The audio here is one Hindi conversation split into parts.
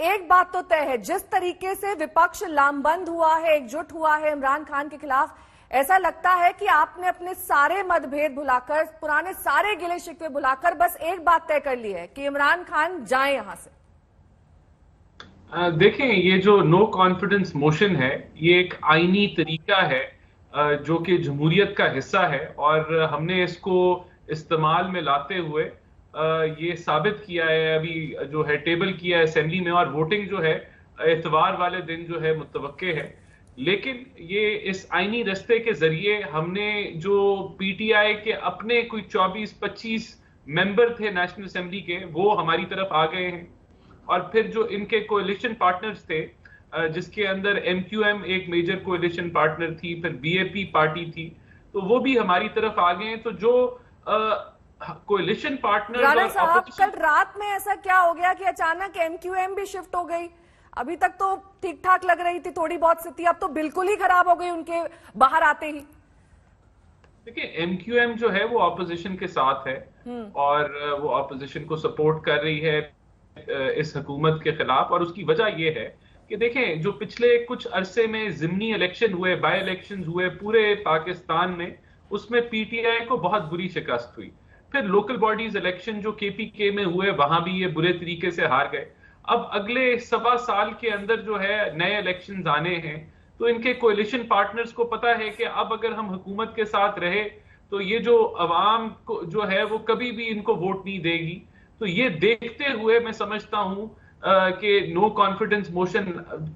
एक बात तो तय है, जिस तरीके से विपक्ष लामबंद हुआ है, एकजुट हुआ है इमरान खान के खिलाफ, ऐसा लगता है कि आपने अपने सारे मतभेद भुलाकर, पुराने सारे गिले शिकवे भुलाकर बस एक बात तय कर ली है कि इमरान खान जाए यहां से। देखें, ये जो नो कॉन्फिडेंस मोशन है, ये एक आईनी तरीका है जो कि जमहूरियत का हिस्सा है, और हमने इसको इस्तेमाल में लाते हुए ये साबित किया है, अभी जो है टेबल किया है असेंबली में, और वोटिंग जो है इतवार वाले दिन जो है मुतवक्के है। लेकिन ये इस आईनी रस्ते के जरिए हमने जो पीटीआई के अपने कोई 24-25 मेंबर थे नेशनल असेंबली के, वो हमारी तरफ आ गए हैं, और फिर जो इनके कोalition पार्टनर्स थे, जिसके अंदर MQM एक मेजर कोalition पार्टनर थी, फिर BAP पार्टी थी, तो वो भी हमारी तरफ आ गए हैं। तो जो कोalition पार्टनर राणा साहब, कल रात में ऐसा क्या हो गया कि अचानक MQM भी शिफ्ट हो गई? अभी तक तो ठीक ठाक लग रही थी थोड़ी बहुत स्थिति, अब तो बिल्कुल ही खराब हो गई उनके बाहर आते ही। देखिए, MQM जो है वो ऑपोजिशन के साथ है, और वो ऑपोजिशन को सपोर्ट कर रही है इस हुकूमत के खिलाफ। और उसकी वजह यह है कि देखें, जो पिछले कुछ अरसे में जिमनी इलेक्शन हुए, बाई इलेक्शन हुए पूरे पाकिस्तान में, उसमें पीटीआई को बहुत बुरी शिकस्त हुई। फिर लोकल बॉडीज इलेक्शन जो KPK में हुए, वहां भी ये बुरे तरीके से हार गए। अब अगले 1.25 साल के अंदर जो है नए इलेक्शन आने हैं, तो इनके कोalition पार्टनर्स को पता है कि अब अगर हम हुकूमत के साथ रहे तो ये जो अवाम को जो है वो कभी भी इनको वोट नहीं देगी। तो ये देखते हुए मैं समझता हूं कि नो कॉन्फिडेंस मोशन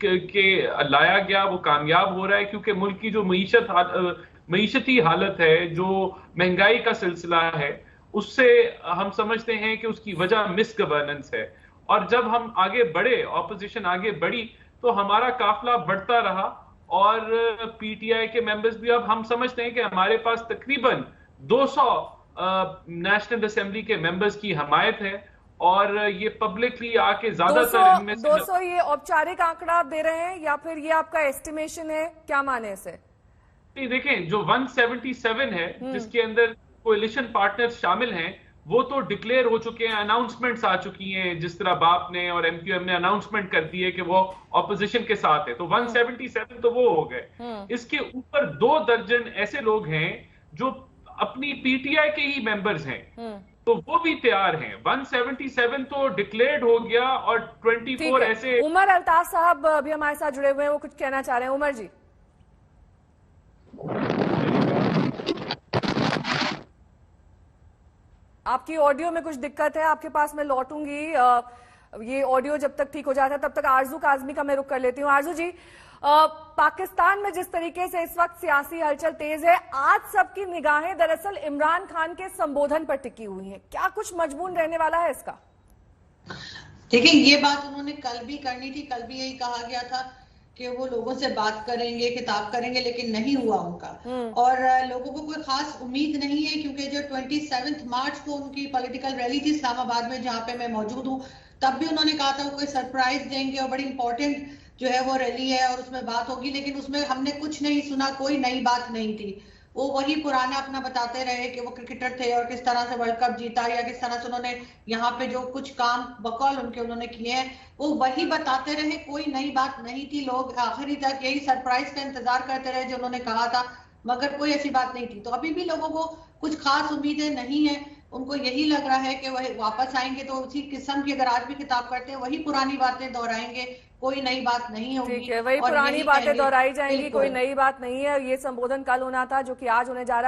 के लाया गया वो कामयाब हो रहा है, क्योंकि मुल्क की जो मईशती हालत है, जो महंगाई का सिलसिला है, उससे हम समझते हैं कि उसकी वजह मिस गवर्नेंस है। और जब हम आगे बढ़े, ऑपोजिशन आगे बढ़ी, तो हमारा काफिला बढ़ता रहा, और पीटीआई के मेंबर्स भी, अब हम समझते हैं कि हमारे पास तकरीबन 200 नेशनल असेंबली के मेंबर्स की हमायत है, और ये पब्लिकली आके ज्यादातर इनमें से 200 ये औपचारिक आंकड़ा आप दे रहे हैं या फिर ये आपका एस्टिमेशन है, क्या माने इसे? देखें, जो 177 है जिसके अंदर कोalition पार्टनर्स शामिल हैं, वो तो डिक्लेयर हो चुके हैं, अनाउंसमेंट्स आ चुकी हैं, जिस तरह बाप ने और MQM ने अनाउंसमेंट कर दी है कि वो ऑपोजिशन के साथ है, तो 177 तो वो हो गए। इसके ऊपर 2 दर्जन ऐसे लोग हैं जो अपनी पीटीआई के ही मेंबर्स हैं, तो वो भी तैयार हैं। 177 तो डिक्लेयर्ड हो गया, और 24 ऐसे। उमर अल्ताफ साहब अभी हमारे साथ जुड़े हुए हैं, वो कुछ कहना चाह रहे हैं। उमर जी, आपकी ऑडियो में कुछ दिक्कत है, आपके पास मैं लौटूंगी। ये ऑडियो जब तक ठीक हो जाता है तब तक आरजू काजमी का मैं रुख कर लेती हूँ। आरजू जी, पाकिस्तान में जिस तरीके से इस वक्त सियासी हलचल तेज है, आज सबकी निगाहें दरअसल इमरान खान के संबोधन पर टिकी हुई हैं। क्या कुछ मजमून रहने वाला है इसका? देखिए, ये बात उन्होंने कल भी करनी थी, कल भी यही कहा गया था कि वो लोगों से बात करेंगे, खिताब करेंगे, लेकिन नहीं हुआ उनका। और लोगों को कोई खास उम्मीद नहीं है, क्योंकि जो 27 मार्च को उनकी पॉलिटिकल रैली थी इस्लामाबाद में, जहां पे मैं मौजूद हूं, तब भी उन्होंने कहा था वो कोई सरप्राइज देंगे और बड़ी इंपॉर्टेंट जो है वो रैली है और उसमें बात होगी, लेकिन उसमें हमने कुछ नहीं सुना, कोई नई बात नहीं थी। वो वही पुराना अपना बताते रहे कि वो क्रिकेटर थे और किस तरह से वर्ल्ड कप जीता, या किस तरह से उन्होंने यहाँ पे जो कुछ काम बकौल उनके उन्होंने किए हैं, वो वही बताते रहे, कोई नई बात नहीं थी। लोग आखिरी तक यही सरप्राइज का इंतजार करते रहे जो उन्होंने कहा था, मगर कोई ऐसी बात नहीं थी। तो अभी भी लोगों को कुछ खास उम्मीदें नहीं है, उनको यही लग रहा है कि वह वापस आएंगे तो उसी किस्म की, अगर आज भी खिताब करते हैं, वही पुरानी बातें दोहराएंगे, कोई नई बात नहीं होगी। ठीक है, वही पुरानी बातें दोहराई जाएंगी, कोई नई बात नहीं है। ये संबोधन कल होना था, जो कि आज होने जा रहा है।